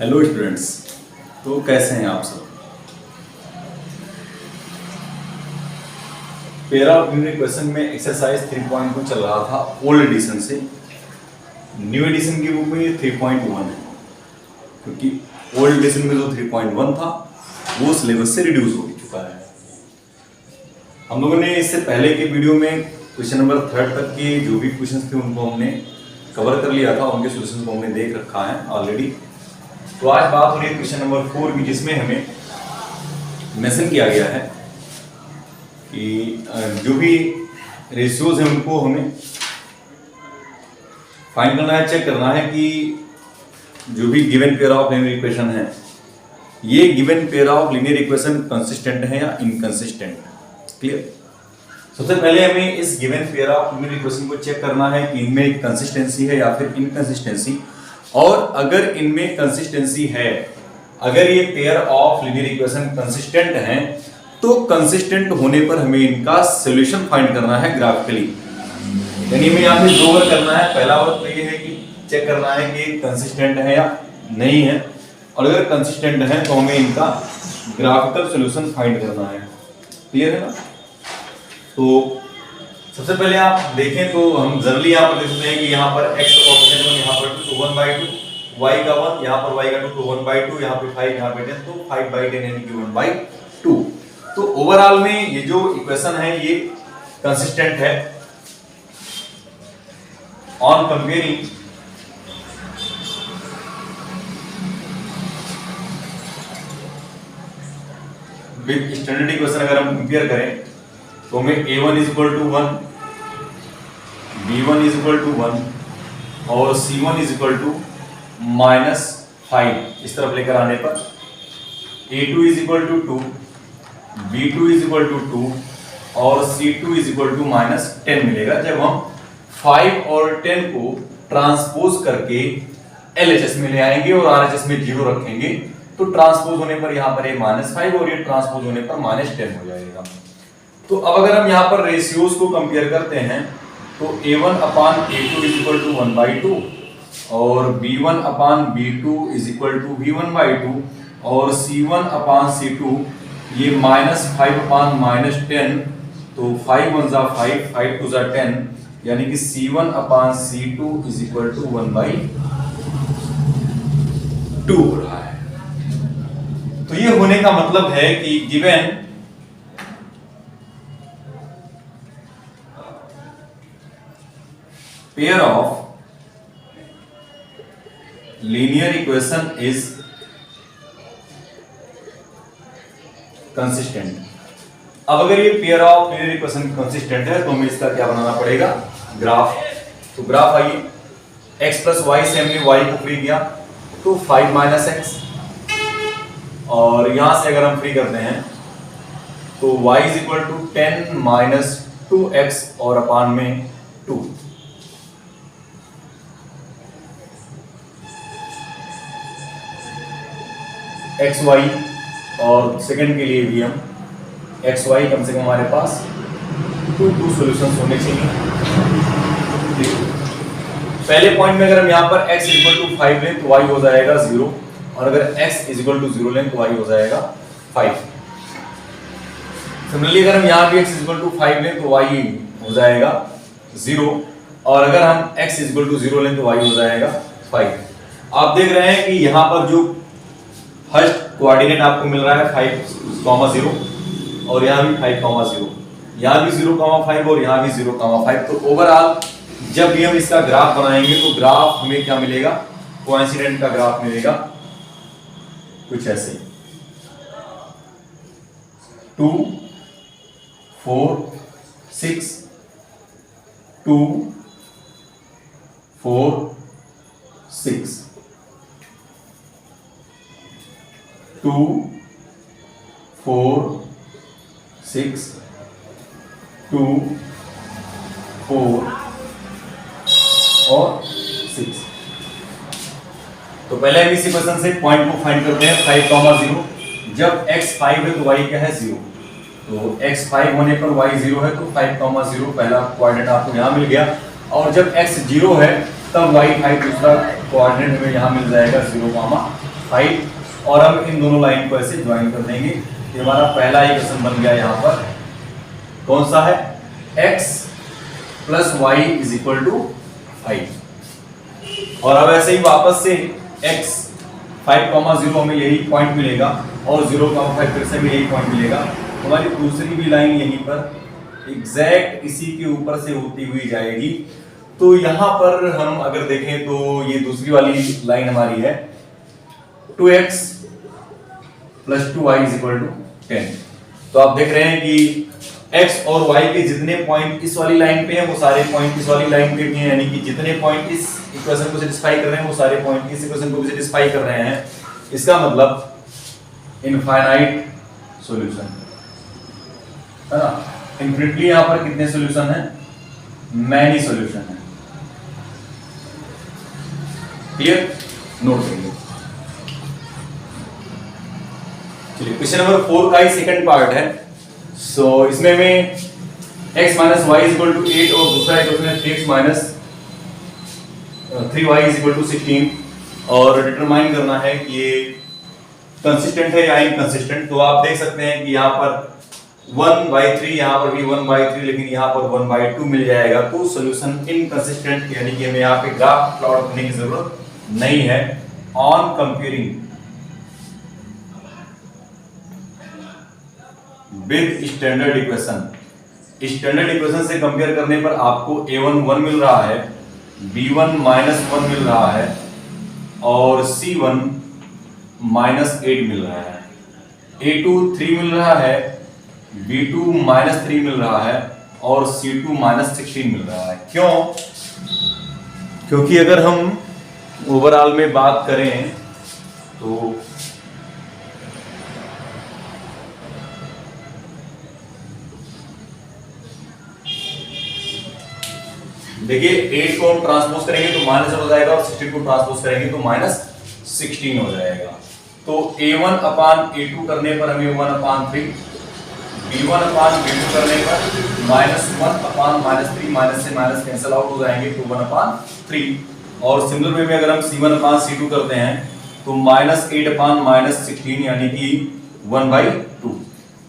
Hello students. तो कैसे हैं आप सब। पेयर ऑफ यूनिट क्वेश्चन में एक्सरसाइज 3.2 चल रहा था ओल्ड एडिशन से। न्यू एडिशन की बुक में ये 3.1 है, क्योंकि ओल्ड एडिशन में जो 3.1 था वो सिलेबस से रिड्यूस हो चुका है। हम लोगों ने इससे पहले के वीडियो में क्वेश्चन नंबर 3 तक के जो भी क्वेश्चन थे उनको हमने कवर कर लिया था, उनके सोल्यूशन को हमने देख रखा है ऑलरेडी। तो आज बात हो रही है क्वेश्चन नंबर 4 की, जिसमें हमें मेंशन किया गया है कि जो भी रेशियोज हैं उनको हमें फाइंड करना है, चेक करना है कि जो भी given pair of linear equation है, ये given pair of linear equation consistent है या इनकंसिस्टेंट। क्लियर। सबसे पहले हमें इस given pair of linear equation को चेक करना है कि इनमें कंसिस्टेंसी है या फिर इनकंसिस्टेंसी। और अगर इनमें कंसिस्टेंसी है, अगर ये pair of linear equation consistent हैं, तो कंसिस्टेंट होने पर हमें इनका सॉल्यूशन फाइंड करना है ग्राफिकली। यानी हमें यहाँ पे दो वर्क करना है। पहला वर्क तो ये है कि चेक करना है कि कंसिस्टेंट है या नहीं है, और अगर कंसिस्टेंट है तो हमें इनका ग्राफिकल सॉल्यूशन फाइंड करना है। क्लियर है ना। तो सबसे पहले आप देखें तो हम जनरली यहाँ पर देख सकते हैं कि यहाँ पर x का कोएफिशिएंट 1, यहाँ पर 2 तो 1/2, y का 1, यहाँ पर y का 2 तो 1/2, यहाँ पे 5, यहाँ पे 10 तो 5/10 यानी कि 1/2। तो ओवरऑल में ये जो इक्वेशन है ये कंसिस्टेंट है। On comparing with standard equation, अगर हम कंपेयर करें तो हमें a1 = 1, b1 = 1 और c1 = -5 इस तरफ लेकर आने पर a2 = 2, b2 = 2 और c2 = -10 मिलेगा। जब हम 5 और 10 को ट्रांसपोज करके LHS में ले आएंगे और RHS में 0 रखेंगे, तो ट्रांसपोज होने पर यहाँ पर -5 और ये ट्रांसपोज होने पर -10 हो जाएगा। तो अब अगर हम यहाँ पर रेशियोज को कंपेयर करते हैं तो a1/a2 = 1/2 और b1/b2 = v1/2 और c1/c2 ये -5/10, तो 5 1 जा 5, 5 2 जा 10, यानी कि c1/c2 = 1/2 हो रहा है। तो ये होने का मतलब है कि given pair of linear equation is consistent। अब अगर ये pair of linear equation consistent है तो हमें इसका क्या बनाना पड़ेगा, ग्राफ। तो ग्राफ आइए, x + y से हमने y को फ्री किया तो 5 - x, और यहां से अगर हम फ्री करते हैं तो y = 10 - 2x और अपान में 2। एक्स वाई और सेकंड के लिए भी हम एक्स वाई कम से कम हमारे पास 2 सॉल्यूशंस होने चाहिए। पहले पॉइंट में अगर हम यहाँ पर x = 5 लें तो y हो जाएगा 0, और अगर x = 0 लें तो y हो जाएगा 5। सिमिलरली अगर हम यहाँ भी x = 5 लें तो y हो जाएगा 0, और अगर हम x = 0 लें तो y हो जाएगा 5। आप देख रहे हैं कि यहाँ पर जो फर्स्ट कोऑर्डिनेट आपको मिल रहा है 5,0, और यहाँ भी 5,0, यहाँ भी 0,5 और यहाँ भी 0,5। तो ओवरऑल जब भी हम इसका ग्राफ बनाएंगे तो ग्राफ हमें क्या मिलेगा, कोइंसिडेंट का ग्राफ मिलेगा कुछ ऐसे 2 4 6 2 4 6 2 4 6 2 4 और 6। तो पहले हम इसी क्वेश्चन से पॉइंट को फाइंड करते हैं 5,0। जब x 5 है तो y क्या है 0, तो x 5 होने पर y 0 है तो 5,0 पहला कोऑर्डिनेट आपको यहाँ मिल गया, और जब x 0 है तब y 5 दूसरा कोऑर्डिनेट हमें यहाँ मिल जाएगा 0,5। 5 और हम इन दोनों लाइन को ऐसे ज्वाइन कर देंगे। ये हमारा पहला इक्वेशन बन गया। यहाँ पर कौन सा है, x plus y is equal to 5। और अब ऐसे ही वापस से x 5,0 हमें यही पॉइंट मिलेगा और 0,5 फिर से भी यही पॉइंट मिलेगा। हमारी दूसरी भी लाइन यहीं पर एग्जैक्ट इसी के ऊपर से होती हुई जाएगी। तो यहाँ पर हम अगर देखें तो ये दूसरी वाली लाइन हमारी है 2x plus 2y is equal to 10। तो आप देख रहे हैं कि x और y के जितने पॉइंट इस वाली लाइन पे हैं वो सारे पॉइंट इस वाली लाइन पे भी हैं, यानी कि जितने पॉइंट इस इक्वेशन को सेटिस्फाई कर रहे हैं वो सारे पॉइंट इस इक्वेशन को भी सेटिस्फाई कर रहे हैं। इसका मतलब इनफाइनाइट सॉल्यूशन है ना। इनफिनिटली यहां पर कितने सॉल्यूशन हैं, मैनी सॉल्यूशन है। क्लियर, नोट करिए। चलिए क्वेश्चन नंबर 4 का ही सेकंड पार्ट है। सो इसमें में x minus y is equal to 8 और दूसरा इक्वेशन है 3x minus 3y is equal to 16 और डिटरमाइन करना है कि ये कंसिस्टेंट है या इनकंसिस्टेंट। तो आप देख सकते हैं कि यहाँ पर 1/3, यहाँ पर भी 1/3, लेकिन यहाँ पर 1/2 मिल जाएगा। तो सोल्यूशन इनकंसिस्टेंट, यानी कि हमें यहाँ पे ग्राफ प्लॉट करने की जरूरत नहीं है। On comparing with standard equation, standard equation से कंपेयर करने पर आपको a1 1 मिल रहा है, b1 -1 मिल रहा है और c1 -8 मिल रहा है, a2 3 मिल रहा है, b2 -3 मिल रहा है और c2 -16 मिल रहा है। क्यों? क्योंकि अगर हम ओवरऑल में बात करें तो देखिए 8 को हम ट्रांसपोज करेंगे तो -1 हो जाएगा और 16 को ट्रांसपोज करेंगे तो -16 हो जाएगा। तो a1 अपान a2 करने पर हमें 1/3, b1 अपान b2 करने पर -1 अपान -3, माइनस से माइनस कैंसिल आउट हो जाएंगे तो 1/3। और सिमिलर वे में अगर हम c1 अपान c2 करते हैं तो -8 अपान -16 यानी कि 1/2। तो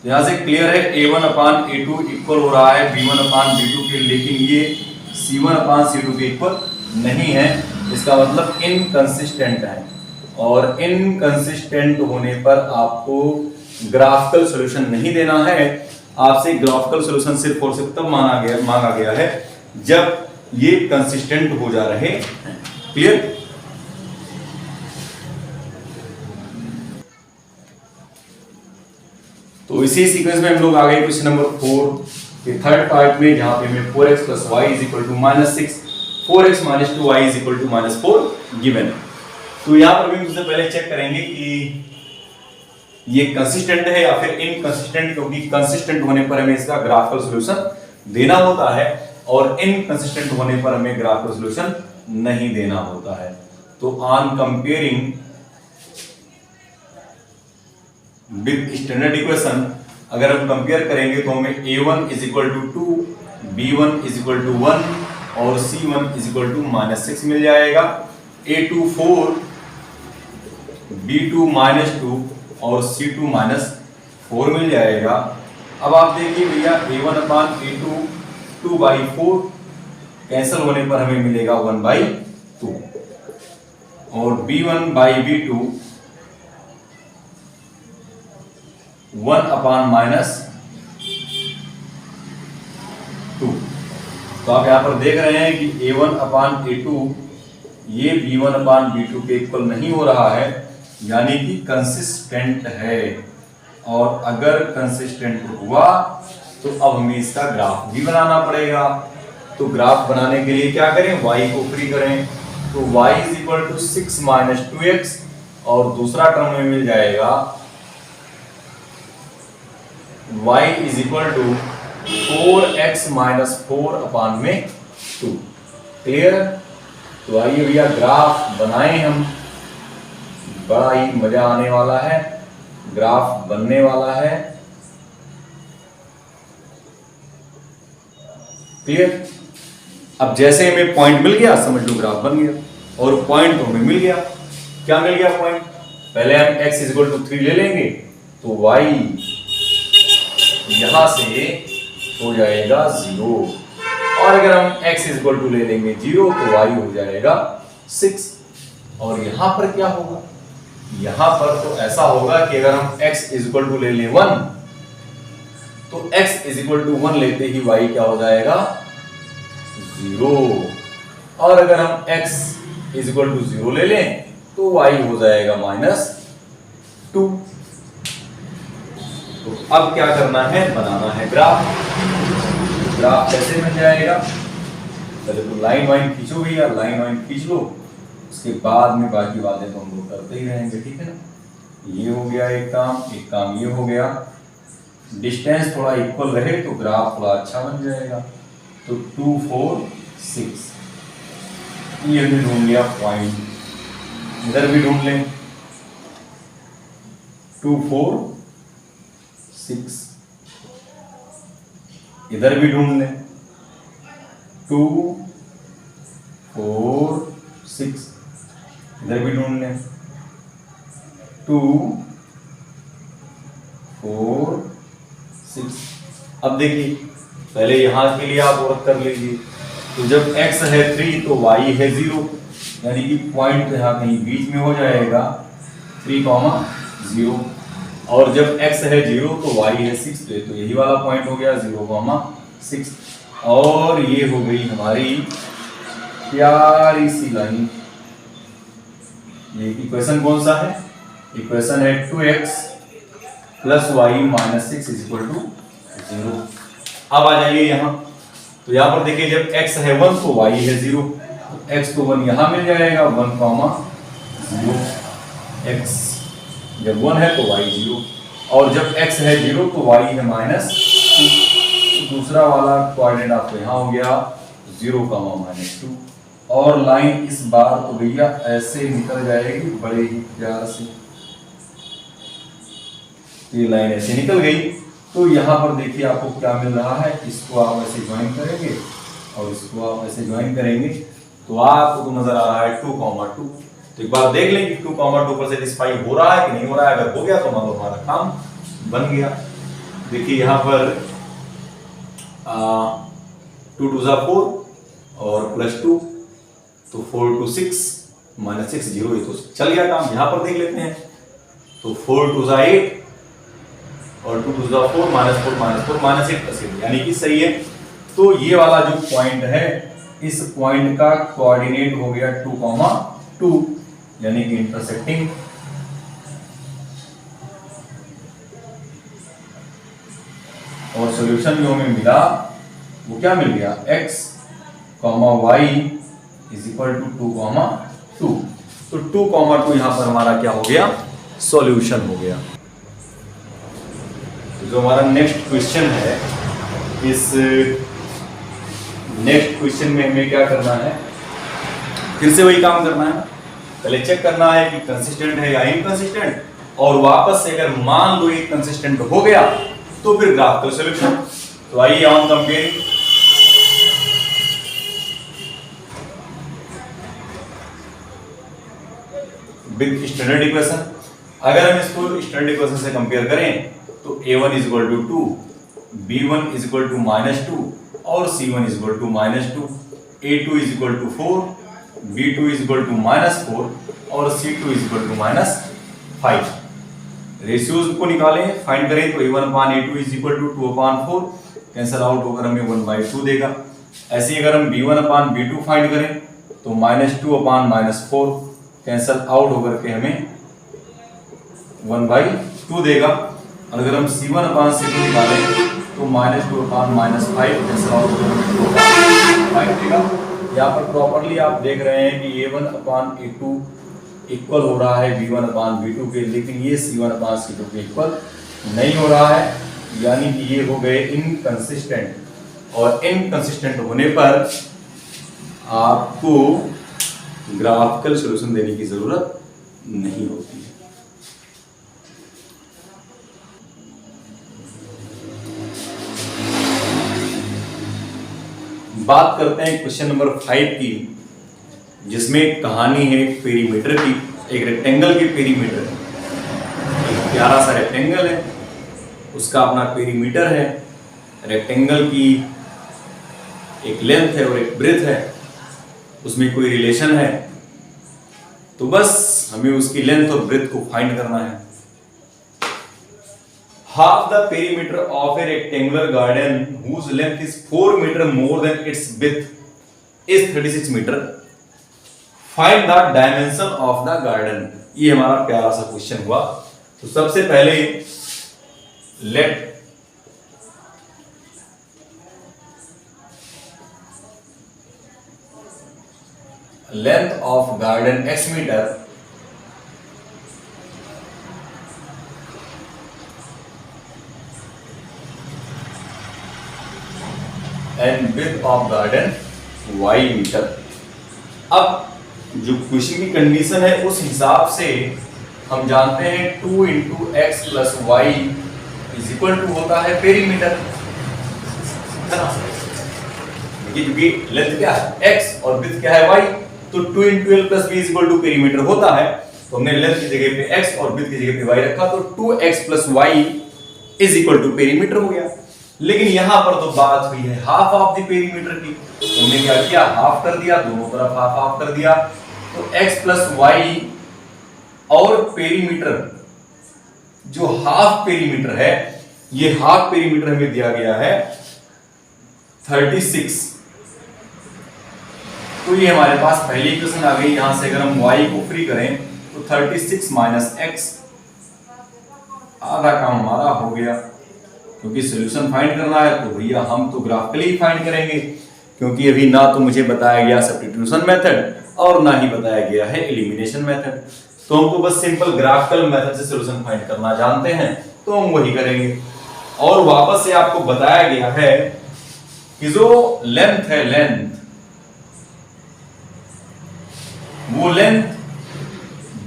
यहाँ से क्लियर है a1 अपान a2 इक्वल हो रहा है b1 अपान b2 के, लेकिन ये c1 अपान c2 के इक्वल नहीं है। इसका मतलब इनकंसिस्टेंट है और इनकंसिस्टेंट होने पर आपको ग्राफिकल सॉल्यूशन नहीं देना है। आपसे ग्राफिकल सॉल्यूशन सिर्फ और सिर्फ तब मांगा गया है जब ये कंसिस्टेंट हो जा रहे हैं। क्लियर? तो इसी सीक्वेंस में हम लोग आ गए क्वेश्चन नंबर 4 के थर्ड पार्ट में, जहां पे हमें 4x plus y is equal to -6, 4x minus 2y is equal to -4 given. तो यहां पर भी सबसे पहले चेक करेंगे कि ये कंसिस्टेंट है या फिर इनकंसिस्टेंट, क्योंकि कंसिस्टेंट होने पर हमें इसका ग्राफिकल सॉल्यूशन देना होता है और इनकंसिस्टेंट होने पर हमें ग्राफिकल सॉल्यूशन नहीं देना होता है। तो on comparing with standard equation अगर हम कंपेयर करेंगे तो हमें a1 is equal to 2, b1 is equal to 1 और c1 इज इक्वल टू -6 मिल जाएगा, a2 4, b2 -2 और c2 -4 मिल जाएगा। अब आप देखिए भैया a1 अपान a2 2/4 कैंसिल होने पर हमें मिलेगा 1/2 और b1 बाई b2 1 अपान -2। तो आप यहां पर देख रहे हैं कि a1 अपान a2 ये b1 अपान b2 के इक्वल नहीं हो रहा है, यानी कि कंसिस्टेंट है। और अगर कंसिस्टेंट हुआ तो अब हमें इसका ग्राफ भी बनाना पड़ेगा। तो ग्राफ बनाने के लिए क्या करें, y को फ्री करें। तो y is equal to 6 minus 2x और दूसरा टर्म में मिल जाएगा y is equal to 4x minus 4 upon में 2। क्लियर? तो आइए भैया ग्राफ बनाएं हम, बड़ा ही मजा आने वाला है, ग्राफ बनने वाला है। क्लियर? अब जैसे हमें पॉइंट मिल गया समझ लो ग्राफ बन गया, और पॉइंट तो हमें मिल गया। क्या मिल गया? पॉइंट पहले हम x इक्वल टू 3 ले लेंगे तो y यहां से हो जाएगा 0, और अगर हम x इक्वल टू ले लेंगे 0 तो y हो जाएगा 6। और यहां पर क्या होगा, यहां पर तो ऐसा होगा कि अगर हम x इक्वल टू ले लें 1 तो x इक्वल टू 1 लेते ही y क्या हो जाएगा 0, और अगर हम x इक्वल टू 0 ले लें तो y हो जाएगा -2। तो अब क्या करना है, बनाना है ग्राफ। ग्राफ कैसे बन जाएगा, पहले तो लाइन वाइन खींचो भैया, लाइन वाइन खींच लो, उसके बाद में बाकी बातें तो हम लोग करते ही रहेंगे, ठीक है ना। ये हो गया एक काम ये हो गया। डिस्टेंस थोड़ा इक्वल रहे तो ग्राफ थोड़ा अच्छा बन जाएगा। तो 2 4 6 ये भी ढूंढ लिया पॉइंट, इधर भी ढूंढ लें 2 4 6, इधर भी ढूंढ लें 2 4 6, इधर भी ढूंढ लें 2 4 6। अब देखिए पहले यहां के लिए आप वर्क कर लीजिए। तो जब x है 3 तो y है 0, यानी कि पॉइंट यहाँ कहीं बीच में हो जाएगा 3, 0, और जब x है 0 तो y है 6, तो यही वाला पॉइंट हो गया 0, 6। और ये हो गई हमारी प्यारी सी लाइन। ये इक्वेशन कौन सा है, इक्वेशन है 2x plus y minus 6 equal to 0। अब आ जाइए यहाँ, तो यहाँ पर देखिए जब x है 1 तो y है 0, तो x तो 1 यहाँ मिल जाएगा 1, 0। x जब 1 है तो y 0, और जब x है 0 तो y है -2। दूसरा वाला कोऑर्डिनेट आपको यहाँ हो गया 0, -2। और लाइन इस बार तो भैया ऐसे निकल जाएगी बड़े ही प्यार से, ये लाइन ऐसे निकल गई। तो यहाँ पर देखिए आपको क्या मिल रहा है, इसको आप ऐसे ज्वाइन करेंगे और इसको आप ऐसे ज्वाइन करेंगे तो आपको तो नजर आ रहा है 2, 2। तो एक बार देख लेंगे 2, 2 पर सेटिस्फाई हो रहा है कि नहीं हो रहा है। अगर हो गया तो मान लो हमारा काम बन गया। देखिए यहाँ पर 2 2 4 और +2, तो 4 2 6 -6 0, ये तो चल गया काम। यहाँ पर देख लेते हैं तो 4 2 8 और 2 2 4 -4 -8 +8, यानी कि सही है। तो ये वाला जो पॉइंट है, इस पॉइंट का कोऑर्डिनेट हो गया 2, 2, यानी कि इंटरसेक्टिंग। और सॉल्यूशन जो हमें मिला वो क्या मिल गया, x, y is equal to 2, 2। तो 2, 2 यहां पर हमारा क्या हो गया, सॉल्यूशन हो गया। तो जो हमारा नेक्स्ट क्वेश्चन है, इस नेक्स्ट क्वेश्चन में हमें क्या करना है, फिर से वही काम करना है। पहले चेक करना है कि कंसिस्टेंट है या इनकंसिस्टेंट, और वापस से अगर मान लो ये कंसिस्टेंट हो गया तो फिर ग्राफ का सॉल्यूशन। तो आइए हम कंपेयरिंग, विद स्टैंडर्ड इक्वेशन। अगर हम इसको स्टैंडर्ड इक्वेशन से कंपेयर करें तो a1 = 2, b1 = -2 और c1 = -2, a2 = 4, b2 = -4 और c2 = -5। रेशियोज को निकालें, फाइंड करें तो a1/a2 = 2/4, कैंसल आउट होकर हमें 1/2 देगा। ऐसे ही अगर हम b1/b2 फाइंड करें तो -2/-4, कैंसल आउट होकर के हमें 1/2 देगा। और अगर हम c1/c2 निकालें तो -2/-5, कैंसल आउट होकर हमें 2/5 देगा। यहाँ पर प्रॉपर्ली आप देख रहे हैं कि a1/a2 इक्वल हो रहा है b1/b2 के, लेकिन ये c1/c2 के इक्वल नहीं हो रहा है, यानी कि ये हो गए इनकंसिस्टेंट। और इनकंसिस्टेंट होने पर आपको ग्राफिकल सॉल्यूशन देने की जरूरत नहीं होती है। बात करते हैं क्वेश्चन नंबर 5 की, जिसमें कहानी है पेरीमीटर की। एक रेक्टेंगल के पेरीमीटर, एक प्यारा सा रेक्टेंगल है, उसका अपना पेरीमीटर है, रेक्टेंगल की एक लेंथ है और एक ब्रेथ है, उसमें कोई रिलेशन है, तो बस हमें उसकी लेंथ और ब्रेथ को फाइंड करना है। Half the perimeter of A rectangular garden whose length is 4 meter more than its width is 36 meter. Find the dimension of the garden. ये हमारा प्यारा सा क्वेश्चन हुआ। तो सबसे पहले let length of garden x metre and width of garden y metre. अब जो क्वेश्चन की कंडीशन है उस हिसाब से हम जानते हैं 2 into x plus y is equal to होता है पेरीमीटर, है ना। क्योंकि लेंथ क्या है x और विड्थ क्या है y, तो 2 into l plus b is equal to perimeter होता है। तो हमने लेंथ की जगह पे x और विड्थ की जगह पे y रखा, तो 2x plus y is equal to perimeter हो गया। लेकिन यहां पर तो बात हुई है हाफ ऑफ द पेरीमीटर की, हमने क्या किया, हाफ कर दिया, दोनों तरफ हाफ हाफ कर दिया। तो x प्लस वाई और पेरीमीटर, जो हाफ पेरीमीटर है, ये हाफ पेरीमीटर हमें दिया गया है 36। तो ये हमारे पास पहली इक्वेशन आ गई। यहां से अगर हम y को फ्री करें तो 36 माइनस x, आधा काम हमारा हो गया। क्योंकि सॉल्यूशन फाइंड करना है तो भैया हम तो ग्राफिकली फाइंड करेंगे, क्योंकि अभी ना तो मुझे बताया गया सब्स्टिट्यूशन मेथड और ना ही बताया गया है एलिमिनेशन मेथड। तो हमको बस सिंपल ग्राफिकल मेथड से सॉल्यूशन फाइंड करना जानते हैं, तो हम वही करेंगे। और वापस से आपको बताया गया है कि जो लेंथ है, लेंथ, वो लेंथ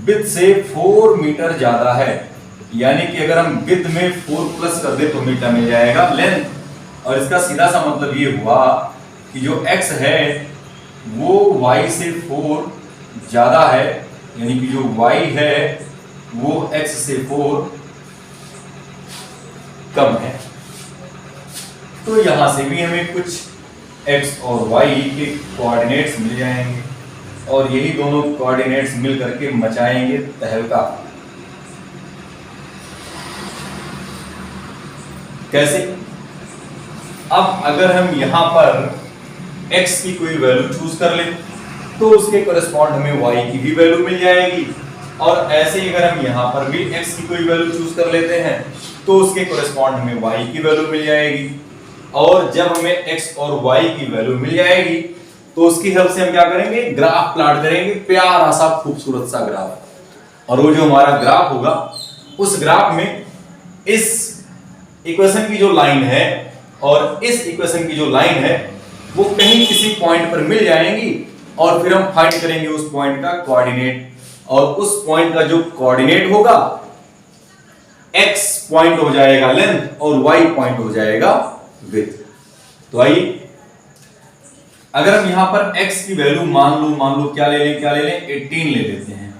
विड्थ से 4 मीटर ज्यादा है। यानी कि अगर हम विड्थ में 4 प्लस कर दे तो हमें क्या मिल जाएगा, लेंथ। और इसका सीधा सा मतलब ये हुआ कि जो x है वो y से 4 ज्यादा है, यानी कि जो y है वो x से 4 कम है। तो यहां से भी हमें कुछ x और y के कोऑर्डिनेट्स मिल जाएंगे और यही दोनों कोऑर्डिनेट्स मिल करके मचाएंगे तहलका। कैसे? अब अगर हम यहां पर x की कोई वैल्यू चूज कर लें तो उसके कॉरेस्पॉन्ड हमें y की भी वैल्यू मिल जाएगी, और ऐसे ही अगर हम यहां पर भी x की कोई वैल्यू चूज कर लेते हैं तो उसके कॉरेस्पॉन्ड हमें y की वैल्यू मिल जाएगी। और जब हमें x और y की वैल्यू मिल जाएगी तो उसकी हेल्प से हम क्या करेंगे, ग्राफ प्लॉट करेंगे, प्यारा सा खूबसूरत सा ग्राफ। और वो जो हमारा ग्राफ होगा उस ग्राफ में इस इक्वेशन की जो लाइन है और इस इक्वेशन की जो लाइन है वो कहीं किसी पॉइंट पर मिल जाएंगी, और फिर हम फाइंड करेंगे उस पॉइंट का कोऑर्डिनेट। और उस पॉइंट का जो कोऑर्डिनेट होगा, x पॉइंट हो जाएगा लेंथ और y पॉइंट हो जाएगा विड्थ। तो आइए, अगर हम यहां पर x की वैल्यू मान लो क्या ले लें 18 ले लेते हैं।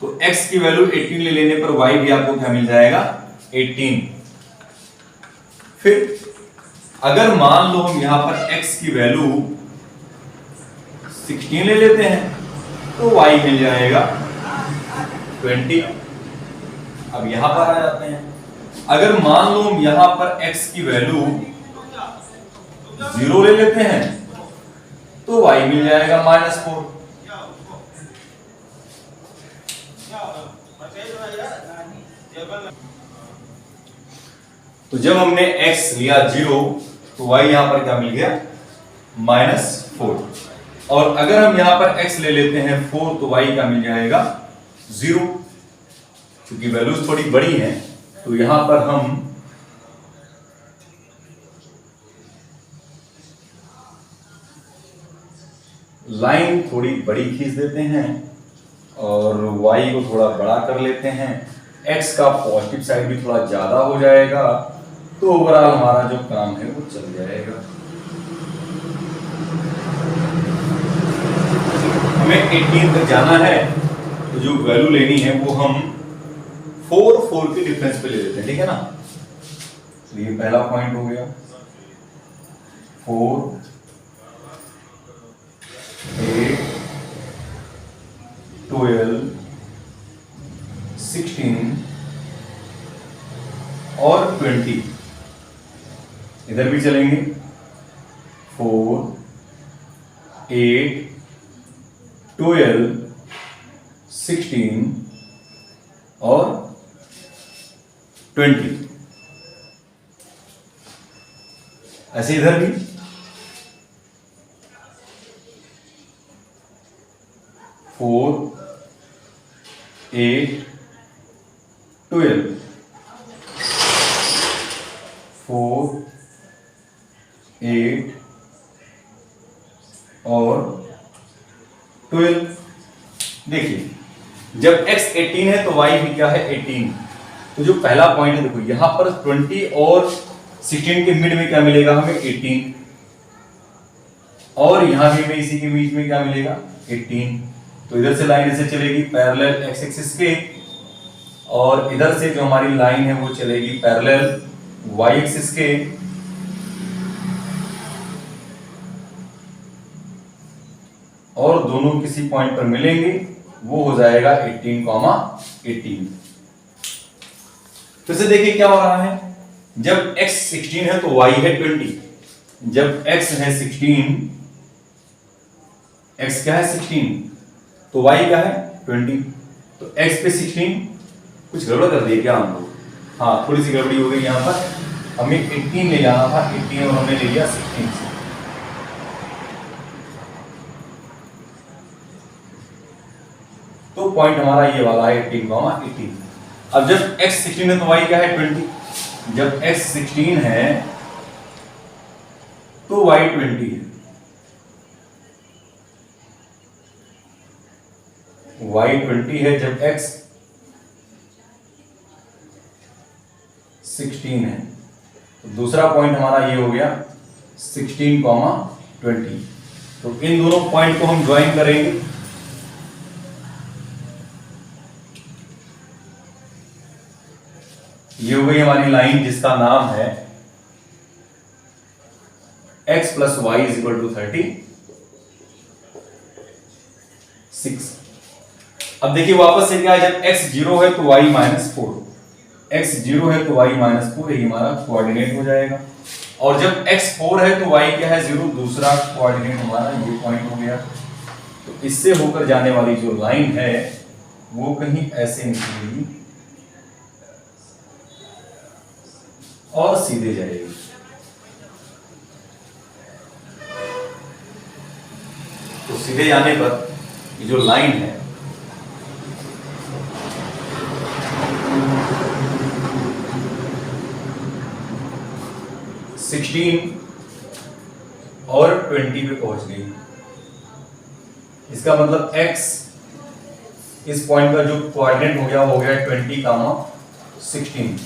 तो x की वैल्यू 18 ले लेने पर y भी आपको क्या मिल जाएगा, 18। फिर अगर मान लो हम यहां पर x की वैल्यू 16 ले लेते हैं तो y मिल जाएगा 20। अब यहां पर आ जाते हैं, अगर मान लो हम यहां पर x की वैल्यू 0 ले लेते हैं तो y मिल जाएगा -4। तो जब हमने x लिया 0 तो y यहां पर क्या मिल गया, -4। और अगर हम यहां पर x ले लेते हैं 4 तो y क्या मिल जाएगा, 0। क्योंकि वैल्यूज थोड़ी बड़ी हैं तो यहां पर हम लाइन थोड़ी बड़ी खींच देते हैं और y को थोड़ा बड़ा कर लेते हैं, x का पॉजिटिव साइड भी थोड़ा ज्यादा हो जाएगा, तो ओवरऑल हमारा जो काम है वो चल जाएगा। हमें 18 तक जाना है तो जो वैल्यू लेनी है वो हम 4 के डिफरेंस पे ले लेते हैं, ठीक है ना। तो ये पहला पॉइंट हो गया, 4, 8, 12, 16 और 20। इधर भी चलेंगे, 4, 8, 12, 16 और 20। ऐसे इधर भी 4, 8, 12, 4, 8 और 12। देखिए जब x 18 है तो y भी क्या है 18। तो जो पहला पॉइंट है देखो यहां पर 20 और 16 के मिड में क्या मिलेगा हमें 18, और यहां भी हमें इसी के बीच में क्या मिलेगा 18। तो इधर से लाइन ऐसे चलेगी पैरेलल x एक्सिस के, और इधर से जो हमारी लाइन है वो चलेगी पैरेलल y एक्सिस के। और दोनों किसी पॉइंट पर मिलेंगे, वो हो जाएगा 18, 18। फिर से देखिए क्या हो रहा है, जब x 16 है तो y है 20। जब x है 16, x क्या है 16 तो y क्या है 20। तो x पे 16, कुछ गड़बड़ कर दिया क्या हम लोग, हाँ थोड़ी सी गड़बड़ी हो गई यहाँ पर, हमें 18 ले जाना था 18 और हमने ले लिया 16 से। तो पॉइंट हमारा ये वाला है 18, 18। अब जब x 16 है तो y क्या है 20। जब x 16 है तो y 20 है, y 20 है जब x 16 है। तो दूसरा पॉइंट हमारा ये हो गया 16, 20। तो इन दोनों पॉइंट को हम ज्वाइन करेंगे। ये हो गई हमारी लाइन जिसका नाम है x + y = 36। अब देखिए वापस से क्या है, जब x 0 है तो y -4, x 0 है तो y -4, यही हमारा कोऑर्डिनेट हो जाएगा। और जब x 4 है तो y क्या है 0, दूसरा कोऑर्डिनेट हमारा ये पॉइंट हो गया। तो इससे होकर जाने वाली जो लाइन है वो कहीं ऐसे निकलेगी और सीधे जाएगी। तो सीधे जाने पर ये जो लाइन है और 20 पे पहुंच गई। इसका मतलब x इस पॉइंट का जो कोऑर्डिनेट हो गया 20, 16।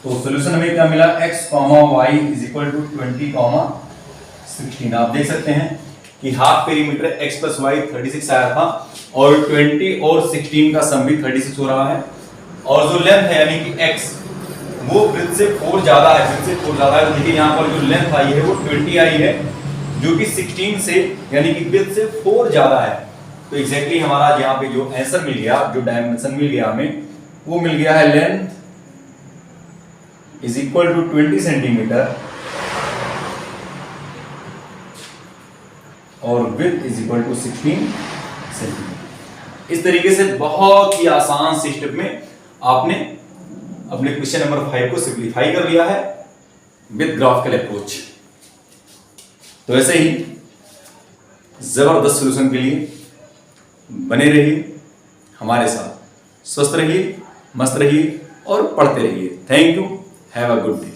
तो सॉल्यूशन हमें क्या मिला, x, y = 20, 16। आप देख सकते हैं कि हाफ पेरीमीटर x + y 36 आया था, और 20 और 16 का सम भी 36 हो रहा है। और जो लेंथ है यानी कि x वो ब्रेथ से 4 ज्यादा है, तो देखिए यहाँ पर जो लेंथ आई है वो 20 आई है, जो कि 16 से यानी कि ब्रेथ से 4 ज्यादा है। तो एग्जैक्टली हमारा यहाँ पे जो आंसर मिल गया, जो डायमेंशन मिल गया हमें, वो मिल गया है लेंथ = 20 सेंटीमीटर और विड्थ = 16 सेंटीमीटर। इस तरीके से बहुत ही आसान से स्टेप में आपने अपने क्वेश्चन नंबर 5 को सिंप्लीफाई कर लिया है विद ग्राफिकल अप्रोच। तो ऐसे ही जबरदस्त सॉल्यूशन के लिए बने रहिए हमारे साथ, स्वस्थ रहिए, मस्त रहिए और पढ़ते रहिए। Thank you, have a good day.